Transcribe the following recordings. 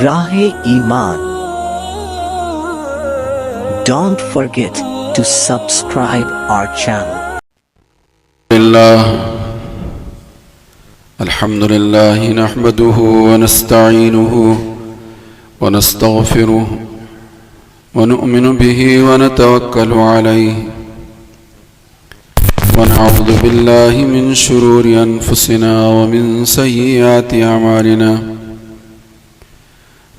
Rahe-e-Iman. Don't forget to subscribe our channel. Alhamdulillah nahmaduhu wa nasta'inuhu wa nastaghfiruh wa nu'minu bihi wa natawakkalu alayhi wa na'udhu billahi min shururi anfusina wa min sayyiati a'malina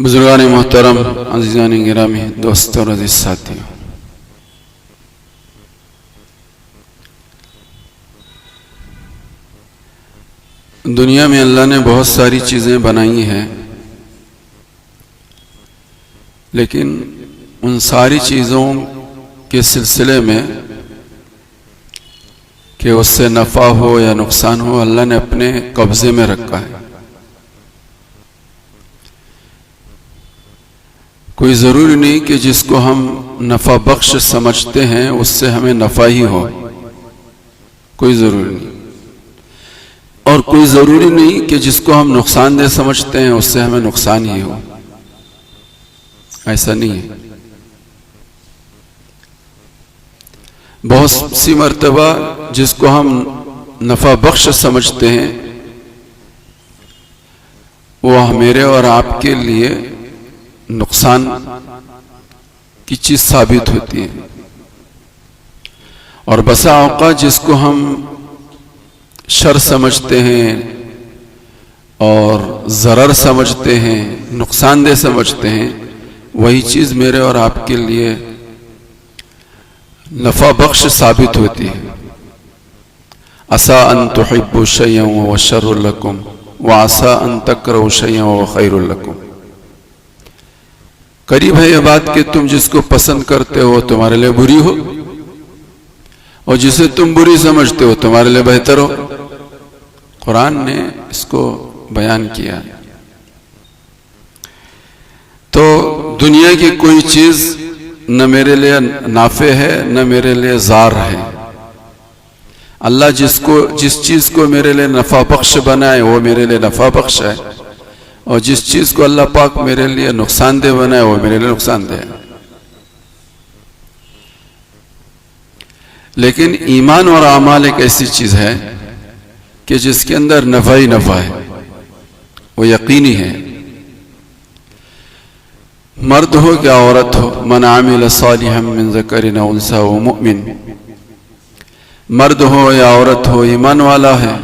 बुजुर्गान मोहतरम अज़ीज़ान गिरामी दोस्तों और अज़ीज़ साथियों, दुनिया में अल्लाह ने बहुत सारी चीज़ें बनाई हैं, लेकिन उन सारी चीज़ों के सिलसिले में कि उससे नफ़ा हो या नुकसान हो, अल्लाह ने अपने कब्ज़े में रखा है। कोई ज़रूरी नहीं कि जिसको हम नफ़ा बख्श समझते हैं उससे हमें नफ़ा ही हो, कोई ज़रूरी नहीं। और कोई ज़रूरी नहीं कि जिसको हम नुकसानदेह समझते हैं उससे हमें नुकसान ही हो, ऐसा नहीं है। बहुत सी मर्तबा जिसको हम नफ़ा बख्श समझते हैं वो मेरे और आपके लिए नुकसान की चीज साबित होती है। और बसा औक़ात जिसको हम शर समझते हैं और ज़रर समझते हैं, नुकसानदेह समझते हैं, वही चीज मेरे और आपके लिए नफ़ा बख्श साबित होती है। असा अन तुहिब्बु शयअन व शर्रुल लकुम व असा अन तकरहु शयअन व खैरुल लकुम। करीब है यह बात कि तुम जिसको पसंद करते हो तुम्हारे लिए बुरी हो, और जिसे तुम बुरी समझते हो तुम्हारे लिए बेहतर हो। कुरान ने इसको बयान किया। तो दुनिया की कोई चीज न मेरे लिए नाफे है न मेरे लिए जार है। अल्लाह जिस चीज को मेरे लिए नफा बख्श बनाए वो मेरे लिए नफा बख्श है, और जिस चीज को अल्लाह पाक मेरे लिए नुकसानदेह बनाए वो मेरे लिए नुकसानदेह है। लेकिन ईमान और अमाल एक ऐसी चीज है कि जिसके अंदर नफा ही नफा है, वो यकीनी है। मर्द हो क्या औरत हो, मन आमिल सालिहम मिन ज़करिन औ उन्सा व मुमिन, मर्द हो या औरत हो, ईमान वाला है,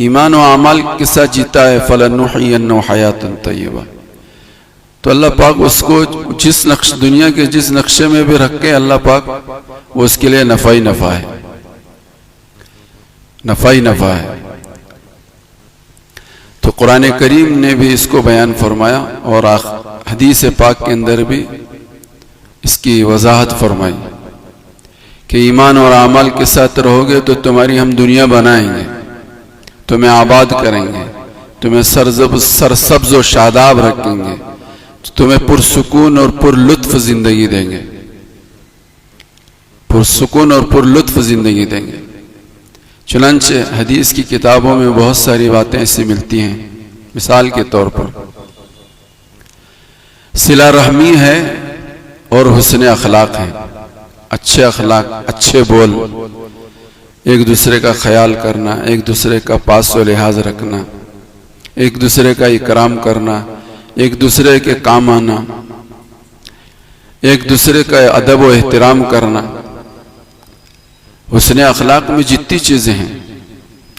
ईमान और अमाल के साथ जीता है, फलनुहयिन्नहु हयातन तय्यबा, तो अल्लाह पाक उसको जिस नक्श दुनिया के जिस नक्शे में भी रख के अल्लाह पाक वो उसके लिए नफा ही नफा है, नफा ही नफा है। तो कुरान करीम ने भी इसको बयान फरमाया और हदीस पाक के अंदर भी इसकी वजाहत फरमाई कि ईमान और अमाल के साथ रहोगे तो तुम्हारी हम दुनिया बनाएंगे, तुम्हें आबाद करेंगे, तुम्हें सरसब्ज और शादाब रखेंगे, तुम्हें पुरसुकून और पुरलुत्फ जिंदगी देंगे, पुरसुकून और पुरलुत्फ जिंदगी देंगे। चुनांचे हदीस की किताबों में बहुत सारी बातें ऐसी मिलती हैं। मिसाल के तौर पर सिला रहमी है और हुस्न अखलाक है, अच्छे अखलाक, अच्छे बोल, एक दूसरे का ख्याल करना, एक दूसरे का पास व लिहाज रखना, एक दूसरे का इकराम करना, एक दूसरे के काम आना, एक दूसरे का अदब व एहतराम करना। हुस्न अखलाक में जितनी चीजें हैं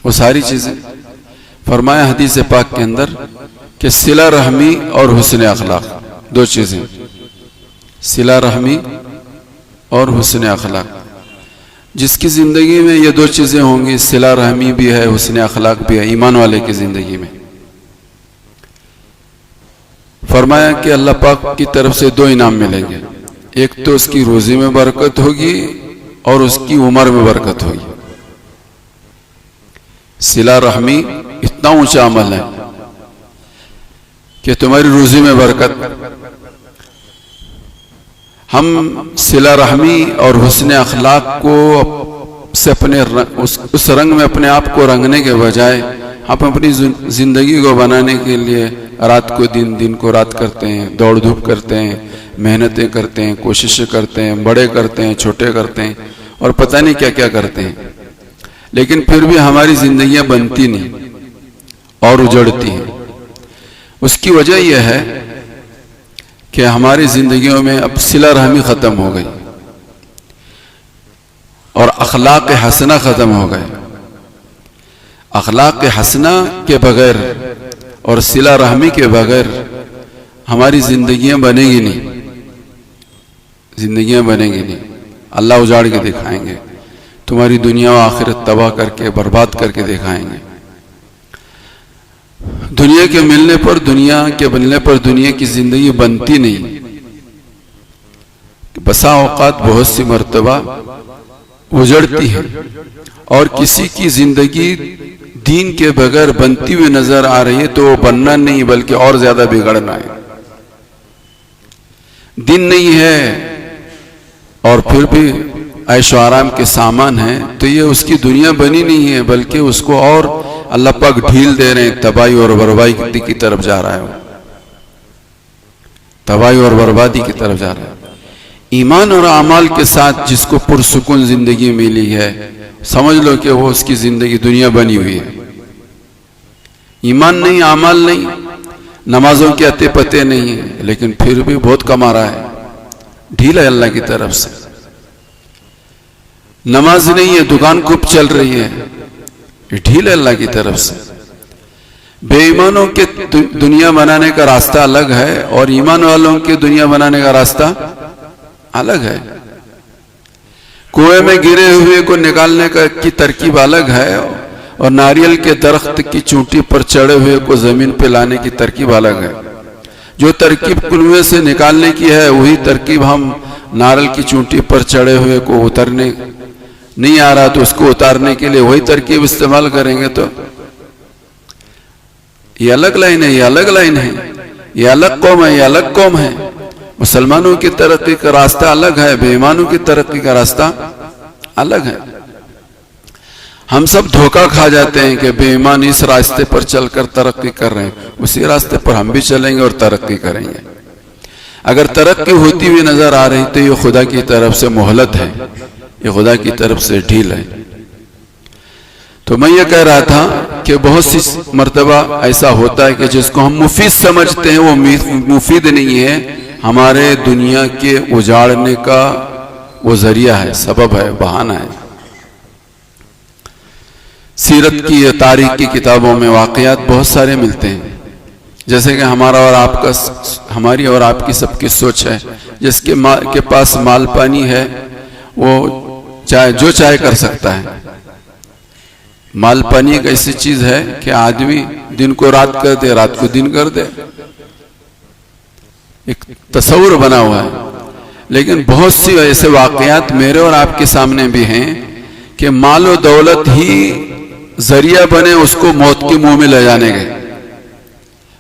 वो सारी चीजें फरमाया हदीस पाक के अंदर कि सिला रहमी और हुस्न अखलाक, दो चीजें, सिला रहमी और हुस्न अखलाक। जिसकी जिंदगी में ये दो चीजें होंगी, सिला रहमी भी है, हुस्न अखलाक भी है, ईमान वाले की जिंदगी में, फरमाया कि अल्लाह पाक की तरफ से दो इनाम मिलेंगे। एक तो उसकी रोजी में बरकत होगी और उसकी उम्र में बरकत होगी। सिला रहमी इतना ऊंचा अमल है कि तुम्हारी रोजी में बरकत। हम सिला रहमी और हुस्न अखलाक को से अपने उस रंग में अपने आप को रंगने के बजाय हम अपनी जिंदगी को बनाने के लिए रात को दिन, दिन को रात करते हैं, दौड़ धूप करते हैं, मेहनतें करते हैं, कोशिशें करते हैं, बड़े करते हैं, छोटे करते हैं और पता नहीं क्या क्या करते हैं, लेकिन फिर भी हमारी जिंदगियां बनती नहीं और उजड़ती हैं। उसकी वजह यह है कि हमारी जिंदगियों में अब सिला रहमी खत्म हो गई और अखलाक हसना खत्म हो गए। अखलाक हसना के बगैर और सिला रहमी के बगैर हमारी जिंदगियां बनेगी नहीं, जिंदगियां बनेगी नहीं। अल्लाह उजाड़ के दिखाएंगे, तुम्हारी दुनिया और आखिरत तबाह करके बर्बाद करके दिखाएंगे। दुनिया के मिलने पर, दुनिया के बनने पर दुनिया की जिंदगी बनती नहीं। बसा औकात बहुत सी मर्तबा उजड़ती है और किसी की जिंदगी दीन के बगैर बनती हुई नजर आ रही है तो वो बनना नहीं बल्कि और ज्यादा बिगड़ना है। दिन नहीं है और फिर भी ऐशो आराम के सामान है तो ये उसकी दुनिया बनी नहीं है बल्कि उसको और अल्लाह पाक ढील दे रहे हैं, तबाही और बर्बादी की तरफ जा रहा है, तबाही और बर्बादी की तरफ जा रहा है। ईमान और अमाल के साथ जिसको पुरसुकून जिंदगी मिली है, समझ लो कि वो उसकी जिंदगी दुनिया बनी हुई है। ईमान नहीं, अमाल नहीं, नमाजों के अते पते नहीं है, लेकिन फिर भी बहुत कमा रहा है, ढील है अल्लाह की तरफ से। नमाज नहीं है, दुकान खूब चल रही है, ढील है अल्लाह की तरफ से। बेईमानों के दुनिया बनाने का रास्ता अलग है और ईमान वालों के दुनिया बनाने का रास्ता अलग है। कुएं में गिरे हुए को निकालने की तरकीब अलग है और नारियल के दरख्त की चूंटी पर चढ़े हुए को जमीन पे लाने की तरकीब अलग है। जो तरकीब कुएं से निकालने की है वही तरकीब हम नारियल की चूंटी पर चढ़े हुए को उतरने नहीं आ रहा तो उसको उतारने के लिए वही तरकीब इस्तेमाल करेंगे। तो ये अलग लाइन है, ये अलग लाइन है, ये अलग कौम है, ये अलग कौम है। मुसलमानों की तरक्की का रास्ता अलग है, बेईमानों की तरक्की का रास्ता अलग है। हम सब धोखा खा जाते हैं कि बेईमान इस रास्ते पर चलकर तरक्की कर रहे हैं, उसी रास्ते पर हम भी चलेंगे और तरक्की करेंगे। अगर तरक्की होती हुई नजर आ रही तो ये खुदा की तरफ से मोहलत है, ये खुदा की तरफ से ढील है। तो मैं ये कह रहा था कि बहुत सी मर्तबा ऐसा होता है कि जिसको हम मुफीद समझते हैं वो मुफीद नहीं है, हमारे दुनिया के उजाड़ने का वो जरिया है, सबब है, बहाना है। सीरत की या तारीख की किताबों में वाक़यात बहुत सारे मिलते हैं। जैसे कि हमारी और आपकी सबकी सोच है, जिसके के पास माल पानी है वो जो चाहे कर सकता है। माल पानी एक ऐसी चीज है कि आदमी दिन को रात कर दे, रात को दिन कर दे, एक तस्वुर बना हुआ है। लेकिन बहुत सी ऐसे वाक़यात मेरे और आपके सामने भी हैं कि माल और दौलत ही जरिया बने उसको मौत के मुंह में ले जाने गए।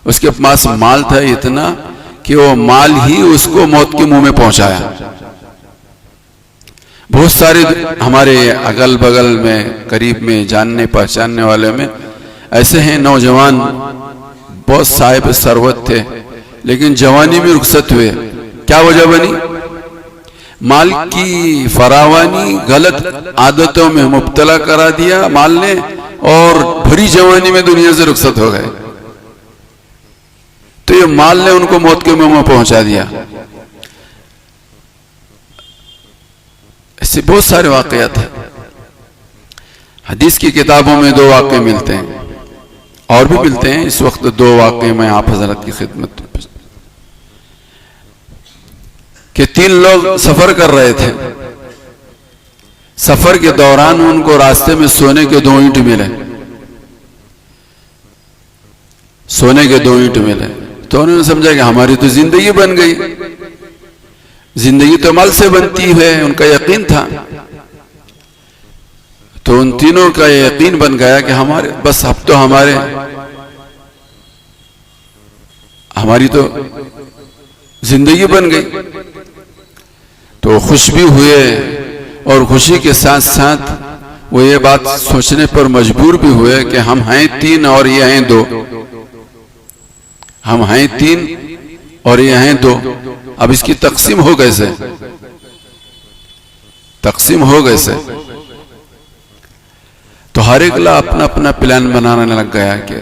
उसके पास माल था इतना कि वो माल ही उसको मौत के मुंह में पहुंचाया। बहुत सारे हमारे अगल बगल में, करीब में, जानने पहचानने वाले में ऐसे हैं नौजवान, बहुत साहिब सरवत थे, लेकिन जवानी में रुखसत हुए। क्या वजह बनी? माल की फरावानी गलत आदतों में मुब्तला करा दिया माल ने, और भरी जवानी में दुनिया से रुखसत हो गए। तो ये माल ने उनको मौत के मुंह में पहुंचा दिया। ऐसे बहुत सारे वाक़यात हैं। हदीस की किताबों में 2 वाक़े मिलते हैं, और भी मिलते हैं। इस वक्त 2 वाक़े में आप हजरत की खिदमत में कि 3 लोग सफर कर रहे थे। सफर के दौरान उनको रास्ते में सोने के 2 ईंट मिले। सोने के 2 ईंट मिले तो उन्होंने समझा कि हमारी तो जिंदगी बन गई। जिंदगी तो माल से बनती है, उनका यकीन था। तो उन तीनों का यकीन बन गया कि बस अब तो हमारी तो जिंदगी बन गई। तो खुश भी हुए, और खुशी के साथ साथ वो ये बात सोचने पर मजबूर भी हुए कि हम हैं 3 और ये हैं 2। हम हैं 3 और ये हैं 2। अब इसकी तकसीम हो कैसे? तकसीम हो कैसे? तो हर एक अपना अपना प्लान बनाने लग गया कि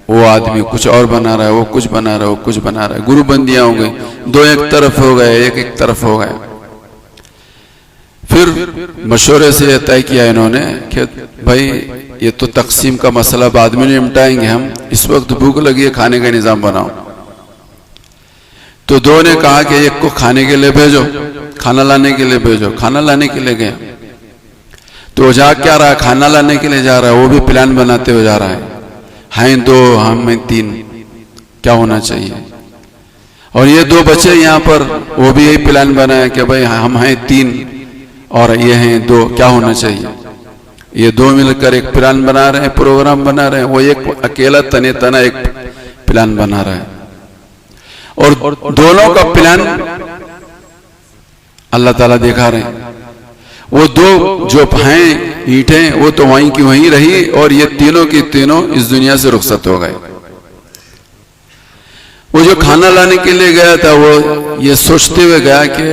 वो आदमी कुछ और बना रहा है, वो कुछ बना रहा है, वो कुछ बना रहा है। ग्रुपबंदियां हो गई, 2 एक तरफ हो गए, एक तरफ हो गए। फिर मशवरे से तय किया इन्होंने कि भाई ये तो तकसीम का मसला बाद में निपटाएंगे, हम इस वक्त भूख लगी है, खाने का निजाम बनाओ। तो 2 ने कहा कि एक को खाने के लिए भेजो, खाना लाने के लिए भेजो। खाना लाने के लिए गए। तो जा क्या रहा, खाना लाने के लिए जा रहा है, वो भी प्लान बनाते हुए जा रहा है। हैं 2, हम 3, क्या होना चाहिए? और ये 2 बच्चे यहाँ पर, वो भी यही प्लान बनाया कि भाई हम हैं 3 और ये हैं 2, क्या होना चाहिए? ये 2 मिलकर एक प्लान बना रहे हैं, प्रोग्राम बना रहे हैं। वो एक अकेला तने तना एक प्लान बना रहा है। और दोनों का प्लान अल्लाह ताला दिखा रहे हैं। वो 2 जो हैं ईंटें, वो तो वहीं की वहीं रही, और ये तीनों की तीनों इस दुनिया से रुखसत हो गए। वो जो खाना लाने के लिए गया था, वो ये सोचते हुए गया कि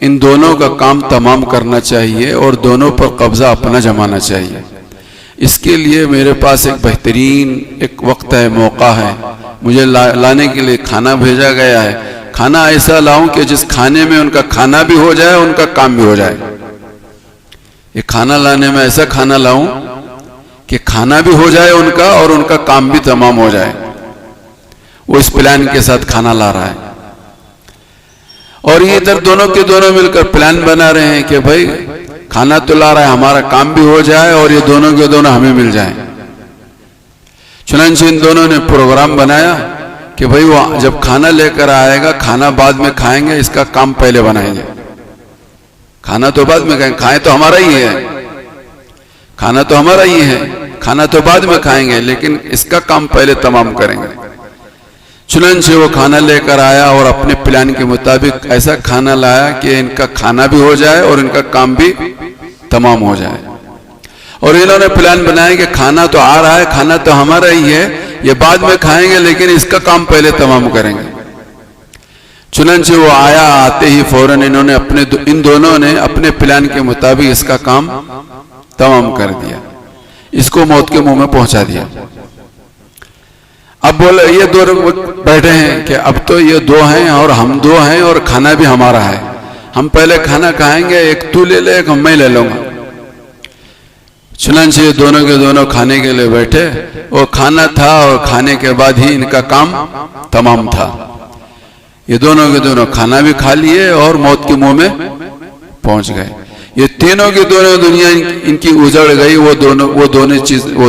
इन दोनों का काम तमाम करना चाहिए और दोनों पर कब्जा अपना जमाना चाहिए। इसके लिए मेरे पास एक बेहतरीन एक वक्त है, मौका है। मुझे लाने के लिए खाना भेजा गया है। खाना ऐसा लाऊं कि जिस खाने में उनका खाना भी हो जाए, उनका काम भी हो जाए। ये खाना लाने में ऐसा खाना लाऊं कि खाना भी हो जाए उनका, और उनका काम भी तमाम हो जाए। वो इस प्लान के साथ खाना ला रहा है। और ये इधर दोनों के दोनों मिलकर प्लान बना रहे हैं कि भाई खाना तो ला रहा है, हमारा काम भी हो जाए, और ये दोनों के दोनों हमें मिल जाए। चुनांचे इन दोनों ने प्रोग्राम बनाया कि भाई वो जब खाना लेकर आएगा, खाना बाद में खाएंगे, इसका काम पहले बनाएंगे। खाना तो बाद में खाएंगे, खाएं तो हमारा ही है, खाना तो हमारा ही है, खाना तो बाद में खाएंगे, लेकिन इसका काम पहले तमाम करेंगे। चुनांचे वो खाना लेकर आया और अपने प्लान के मुताबिक ऐसा खाना लाया कि इनका खाना भी हो जाए और इनका काम भी तमाम हो जाए। और इन्होंने प्लान बनाया कि खाना तो आ रहा है, खाना तो हमारा ही है, ये बाद में खाएंगे, लेकिन इसका काम पहले तमाम करेंगे। चुनांचे वो आया, आते ही फौरन इन दोनों ने अपने प्लान के मुताबिक इसका काम तमाम कर दिया, इसको मौत के मुंह में पहुंचा दिया। अब बोले ये 2 बैठे हैं कि अब तो ये 2 हैं और हम 2 हैं और खाना भी हमारा है, हम पहले खाना खाएंगे, एक तू ले ले, एक मैं ले लूंगा। चुनांचे दोनों के दोनों खाने के लिए बैठे। वो खाना था और खाने के बाद ही इनका काम तमाम था। ये दोनों के दोनों खाना भी खा लिए और मौत के मुंह में पहुंच गए। ये तीनों की दोनों दुनिया इनकी उजड़ गई। वो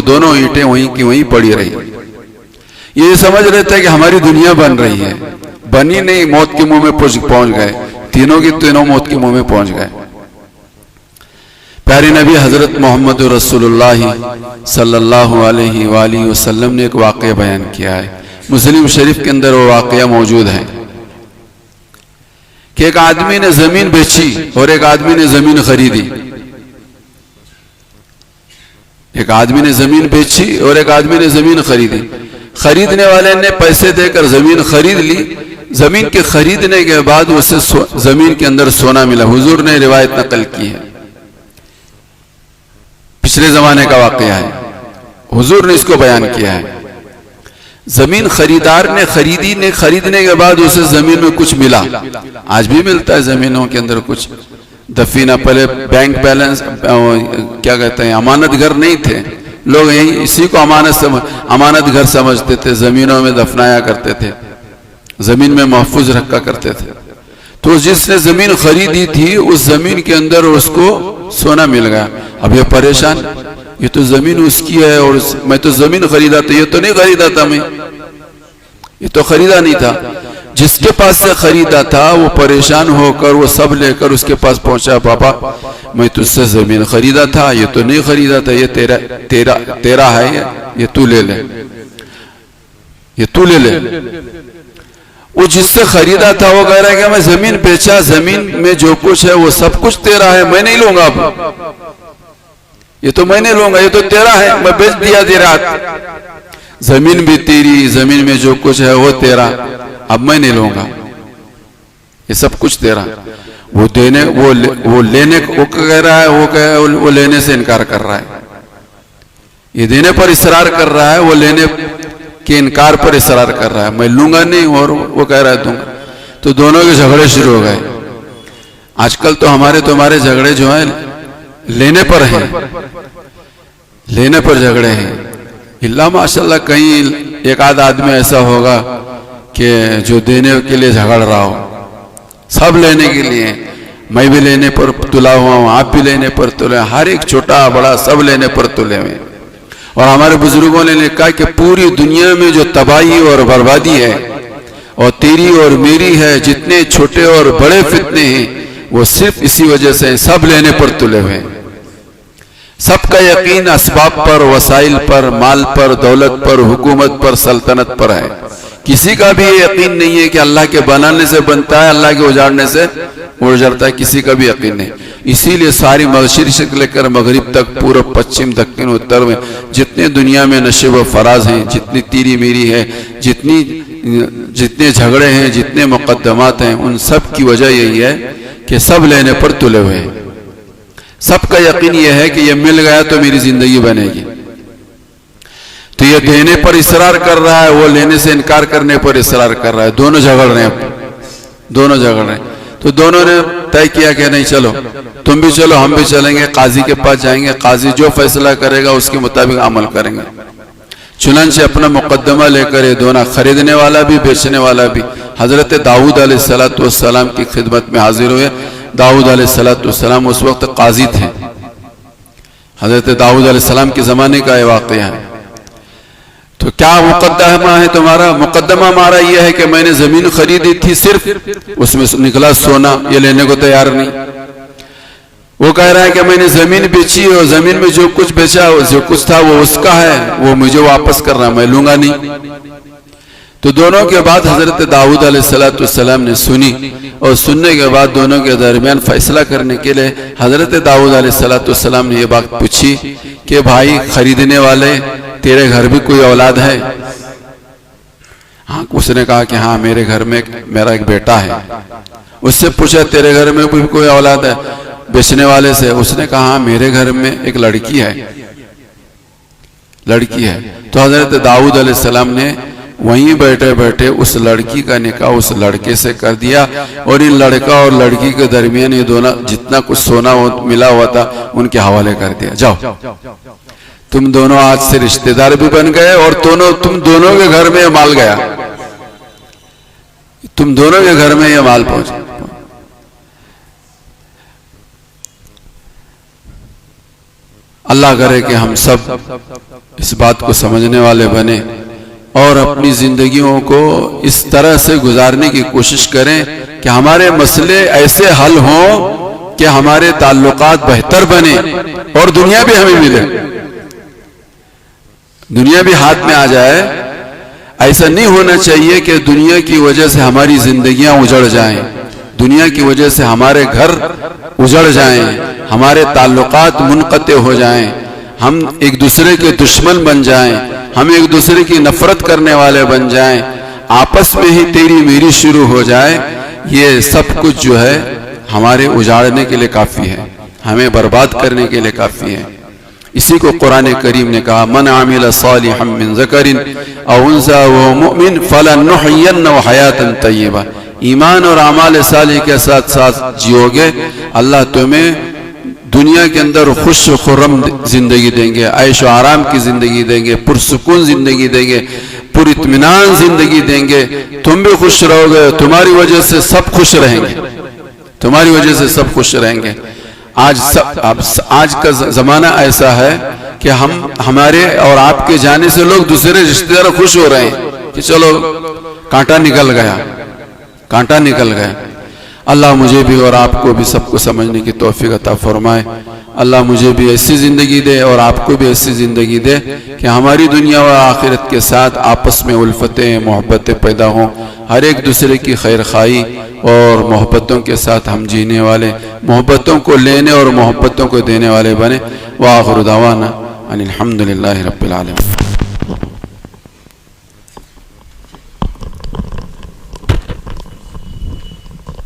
दोनों ईंटें वहीं की वहीं पड़ी रही। ये समझ रहे थे कि हमारी दुनिया बन रही है, बनी नहीं, मौत के मुंह में पहुंच गए। तीनों की तीनों मौत के मुंह में पहुंच गए। प्यारे नबी हजरत मोहम्मद रसूलुल्लाह सल्लल्लाहु अलैहि वसल्लम ने एक वाक़या बयान किया है। मुस्लिम शरीफ के अंदर वो वाक़या मौजूद है कि एक आदमी ने जमीन बेची और एक आदमी ने जमीन खरीदी। एक आदमी ने जमीन बेची और एक आदमी ने जमीन खरीदी। खरीदने वाले ने पैसे देकर जमीन खरीद ली। जमीन के खरीदने के बाद उसे जमीन के अंदर सोना मिला। हुजूर ने रिवायत नकल की है, पिछले जमाने का वाकया है, हुजूर ने इसको बयान किया है। जमीन खरीदार ने खरीदने के बाद उसे जमीन में कुछ मिला। आज भी मिलता है जमीनों के अंदर कुछ दफीना। पहले बैंक बैलेंस क्या कहते हैं, अमानत घर नहीं थे, लोग यही इसी को अमानत घर समझते थे, जमीनों में दफनाया करते थे, जमीन में महफूज रखा करते थे। तो जिसने जमीन खरीदी थी उस जमीन के अंदर उसको सोना मिल गया। अब ये परेशान, ये तो जमीन उसकी है और मैं तो जमीन खरीदा था, ये तो नहीं खरीदा था, मैं ये तो खरीदा नहीं था। जिसके पास से खरीदा था वो परेशान होकर वो सब लेकर उसके पास पहुंचा। पापा मैं तुझसे जमीन खरीदा था, ये तो नहीं खरीदा था, ये तेरा है, ये तू ले ले, ये तू ले ले। वो जिससे खरीदा था वो कह रहा है कि मैं जमीन बेचा, जमीन में जो कुछ है वो सब कुछ तेरा है, मैं नहीं लूंगा, अब ये तो मैं नहीं लूंगा, ये तो तेरा है, मैं बेच दिया तेरा। जमीन भी तेरी, जमीन में जो कुछ है वो तेरा, अब मैं नहीं लूंगा, ये सब कुछ तेरा। वो लेने वो कह रहा है, वो लेने से इनकार कर रहा है। ये देने पर इसरार कर रहा है, वो लेने के इनकार पर इसरार कर रहा है, मैं लूंगा नहीं, और वो कह रहा है दूंगा। तो दोनों के झगड़े शुरू हो गए। आजकल तो तुम्हारे झगड़े जो है लेने पर हैं, लेने पर झगड़े हैं। इल्ला माशाल्लाह कहीं एक आध आदमी ऐसा होगा कि जो देने के लिए झगड़ रहा हो, सब लेने के लिए, मैं भी लेने पर तुला हुआ हूं, आप भी लेने पर तुले, हर एक छोटा बड़ा सब लेने पर तुले हुए। और हमारे बुजुर्गों ने लिखा कि पूरी दुनिया में जो तबाही और बर्बादी है और तेरी और मेरी है, जितने छोटे और बड़े फितने हैं वो सिर्फ इसी वजह से सब लेने पर तुले हुए। सबका यकीन असबाब पर, वसाइल पर, माल पर, दौलत पर, हुकूमत पर, सल्तनत पर है। किसी का भी यकीन नहीं है कि अल्लाह के बनाने से बनता है, अल्लाह के उजाड़ने से उजड़ता है, किसी का भी यकीन नहीं। इसीलिए सारी मशरिक से लेकर मगरिब तक, पूर्व पश्चिम दक्षिण उत्तर में जितने दुनिया में नशेब व फराज हैं, जितनी तीरी मीरी है, जितने झगड़े हैं, जितने मुकद्दमात हैं, उन सब की वजह यही है कि सब लेने पर तुले हुए हैं। सबका यकीन यह है कि यह मिल गया तो मेरी जिंदगी बनेगी। तो ये देने पर इसरार कर रहा है, वो लेने से इनकार करने पर इसरार कर रहा है। दोनों झगड़ रहे हैं, दोनों झगड़ रहे हैं। तो दोनों ने तय किया कि नहीं चलो, तुम भी चलो, हम भी चलेंगे, काजी के पास जाएंगे, काजी जो फैसला करेगा उसके मुताबिक अमल करेंगे। चुनांचे अपना मुकद्दमा लेकर ये दोनों, खरीदने वाला भी बेचने वाला भी, हजरत दाऊद अलैहिस्सलाम की खिदमत में हाजिर हुए। दाऊद अलैहिस्सलाम उस वक्त काजी थे। हजरत दाऊद अलैहिस्सलाम के जमाने का ये वाक़या है। तो क्या मुकद्दमा है तुम्हारा? मुकद्दमा हमारा यह है कि मैंने जमीन खरीदी थी, सिर्फ उसमें निकला सोना, ये लेने को तैयार नहीं। वो कह रहा है कि मैंने जमीन बेची और जमीन में जो कुछ बेचा, जो कुछ था वो उसका है, वो मुझे वापस करना, मैं लूंगा नहीं। तो दोनों के बाद हजरत दाऊद अलैहिस्सलाम ने सुनी, और सुनने के बाद दोनों के दरमियान फैसला करने के लिए हजरत दाऊद अलैहिस्सलाम ने ये बात पूछी कि भाई खरीदने वाले, तेरे घर भी कोई औलाद है? हाँ, उसने कहा कि हाँ, मेरे घर में मेरा एक बेटा है। उससे पूछा तेरे घर में भी कोई औलाद है? बेचने वाले से उसने कहा हाँ, मेरे घर में एक लड़की है, लड़की है। तो हजरत दाऊद अलैहिस्सलाम ने वहीं बैठे बैठे उस लड़की का निकाह उस लड़के से कर दिया, और इन लड़का और लड़की के दरमियान ये दोनों जितना कुछ सोना मिला हुआ था उनके हवाले कर दिया, जाओ तुम दोनों आज से रिश्तेदार भी बन गए, और तुम दोनों के घर में ये माल गया, तुम दोनों के घर में ये माल पहुंचा। अल्लाह करे कि हम सब इस बात को समझने वाले बने और अपनी जिंदगियों को इस तरह से गुजारने की कोशिश करें कि हमारे मसले ऐसे हल हों कि हमारे ताल्लुकात बेहतर बने और दुनिया भी हमें मिले, दुनिया भी हाथ में आ जाए। ऐसा नहीं होना चाहिए कि दुनिया की वजह से हमारी जिंदगियां उजड़ जाएं, दुनिया की वजह से हमारे घर उजड़ जाएं, हमारे ताल्लुकात मुनक़ते हो जाएं, हम एक दूसरे के दुश्मन बन जाएं, हम एक दूसरे की नफरत करने वाले बन जाएं, आपस में ही तेरी मेरी शुरू हो जाए। ये सब कुछ जो है हमारे उजाड़ने के लिए काफ़ी है, हमें बर्बाद करने के लिए काफ़ी है। इसी को कुरान करीम ने कहा, मन आमिल सालिहम मिन ज़करिन औ उन्सा व मुमिन फलनुहयिन्नहु हयातन तय्यबा। ईमान और अमाल सालिह के साथ साथ जियोगे, अल्लाह तुम्हें दुनिया के अंदर खुश खुर्रम जिंदगी देंगे, ऐश आराम की जिंदगी देंगे, पुरसुकून जिंदगी देंगे, पुरित्मीनान जिंदगी देंगे। तुम भी खुश रहोगे, तुम्हारी वजह से सब खुश रहेंगे, तुम्हारी वजह से सब खुश रहेंगे। आज का जमाना ऐसा है कि हमारे और आपके जाने से लोग दूसरे रिश्तेदार खुश हो रहे हैं कि चलो कांटा निकल गया, कांटा निकल गया। अल्लाह मुझे भी और आपको भी सबको समझने की तौफीक अता फरमाए। अल्लाह मुझे भी ऐसी ज़िंदगी दे और आपको भी ऐसी ज़िंदगी दे कि हमारी दुनिया और आखिरत के साथ आपस में उल्फतें मोहब्बतें पैदा हों, हर एक दूसरे की खैर खाई और मोहब्बतों के साथ हम जीने वाले, मोहब्बतों को लेने और मोहब्बतों को देने वाले बने। व आखिर दावाना अनिल हम्दुलिल्लाहि रब्बिल आलमीन।